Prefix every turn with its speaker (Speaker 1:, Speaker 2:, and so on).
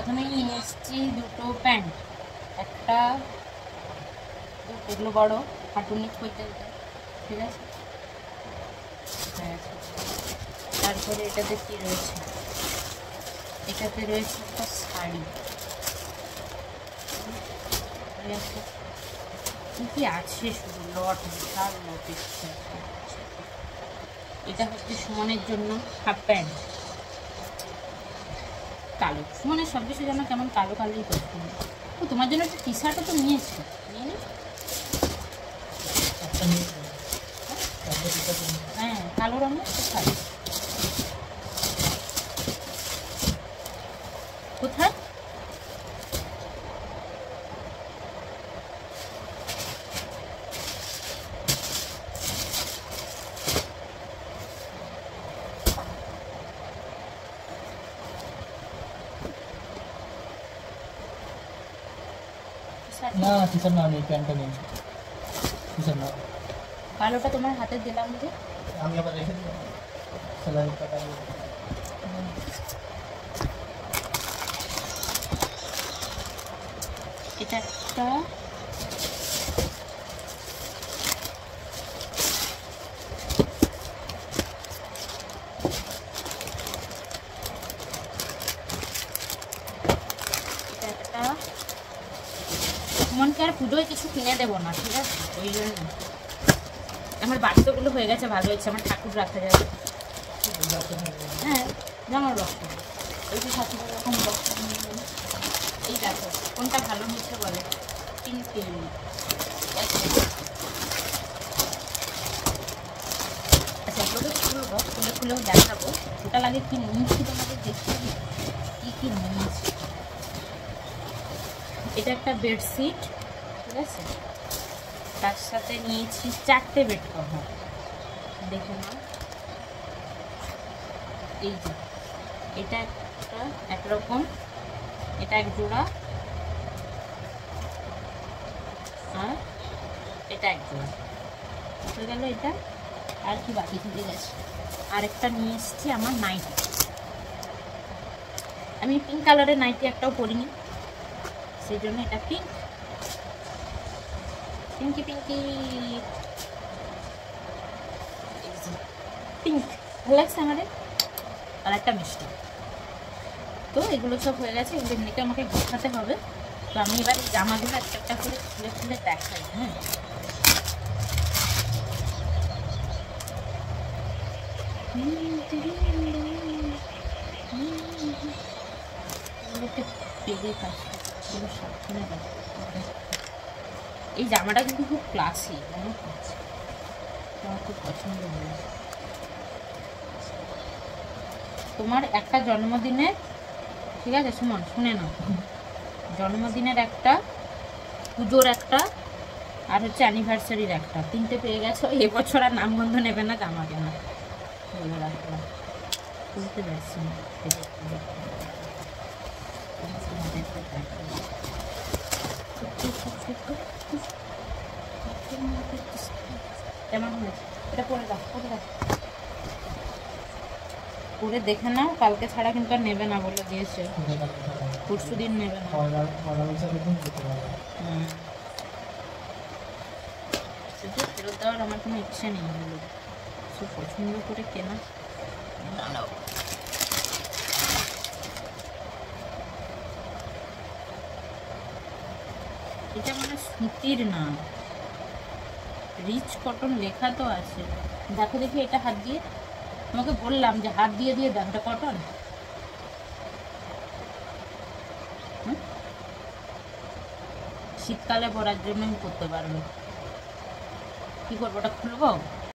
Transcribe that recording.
Speaker 1: প্রথমেই নিয়ে এসেছি দুটো প্যান্ট, একটা এগুলো বড় হাঁটুনি পর্যন্ত, ঠিক আছে। তারপরে এটাতে কি রয়েছে, এটাতে রয়েছে একটা শাড়ি, কি আছে শুধু লট, বিশাল লট। এটা হচ্ছে সুমনের জন্য হাফ প্যান্ট, কালো। সুমনের সব কিছু যেন কেমন কালো কালোই পছন্দ। তো তোমার জন্য একটা টি শার্টও তো নিয়েছি, নিয়ে নি। হ্যাঁ, কালো রঙের একটা শাড়ি। কোথায়?
Speaker 2: না টি শার্ট না, নেই প্যান্টটা নেই, টি শার্ট না।
Speaker 1: কালোটা তোমার হাতে দিলাম যে,
Speaker 2: আমি আবার রেখে দিই সেলাই টাকা।
Speaker 1: এটা একটা মনকে আর পুজোয় কিছু কিনে দেবো না, ঠিক আছে? ওই জন্য আমার বাক্সগুলো হয়ে গেছে, ভালো হয়েছে। আমার ঠাকুর রাখা যাবে। হ্যাঁ, জামার বাক্স, এই যে ঠাকুর রকম বাক্স। এই দেখো কোনটা ভালো হয়েছে বলে, পিঙ্ক পিঙ্ক। আচ্ছা, এগুলো খুলবো, খুলেও দেখাবো। ওটা লাগে কি নিয়েছি তোমাদের দেখতে, কি কি নিয়েছি। এটা একটা বেডশিট, ঠিক আছে। তার সাথে নিয়েছি 4টে বেড কভার, দেখে নাও। এই যে এটা একটা একরকম, এটা এক জোড়া, আর এটা এক জোড়া হয়ে গেল। এটা আর কি বাকি থেকে গেছে। আরেকটা নিয়ে এসেছি আমার নাইটি। আমি পিঙ্ক কালারের নাইটি একটাও পরিনি, সেই জন্য এটা পিঙ্ক, পিঙ্কি পিঙ্কি পিঙ্ক ভালো লাগছে আমাদের। আর একটা মিষ্টি। তো এগুলো সব হয়ে গেছে, এগুলো এমনিতে আমাকে গোছাতে হবে। তো আমি এবার এই জামাগুলো একটা একটা করে খুলে খুলে দেখাই। হ্যাঁ, এই জামাটা কিন্তু খুব ক্লাসি, অনেক ক্লাসি, আমার খুব পছন্দ হয়েছে। তোমার একটা জন্মদিনের, ঠিক আছে সুমন, শুনে নাও, জন্মদিনের একটা, পুজোর একটা, আর হচ্ছে অ্যানিভার্সারির একটা, 3টে পেয়ে গেছো। এবছর আর নামগন্ধ নেবে না জামা কেনা, বলে রাখলাম। বুঝতে পারছি না কেমন হয়েছে। এটা পরে দাও, পরে দাও, পরে দেখে নাও। কালকে ছাড়া কিন্তু আর নেবে না বলে দিয়েছে, পরশু দিন নেবে না। শুধু ফেরত দেওয়ার আমার কোনো ইচ্ছে নেই, বলো সব পছন্দ করে কেনা। এটা মানে সুতির না, রিচ কটন লেখা তো আছে। দেখো দেখি এটা হাত দিয়ে, তোমাকে বললাম যে হাত দিয়ে দিয়ে দাম, এটা কটন। শীতকালে পরার জন্য আমি করতে পারবো। কি করবো, ওটা খুলবো?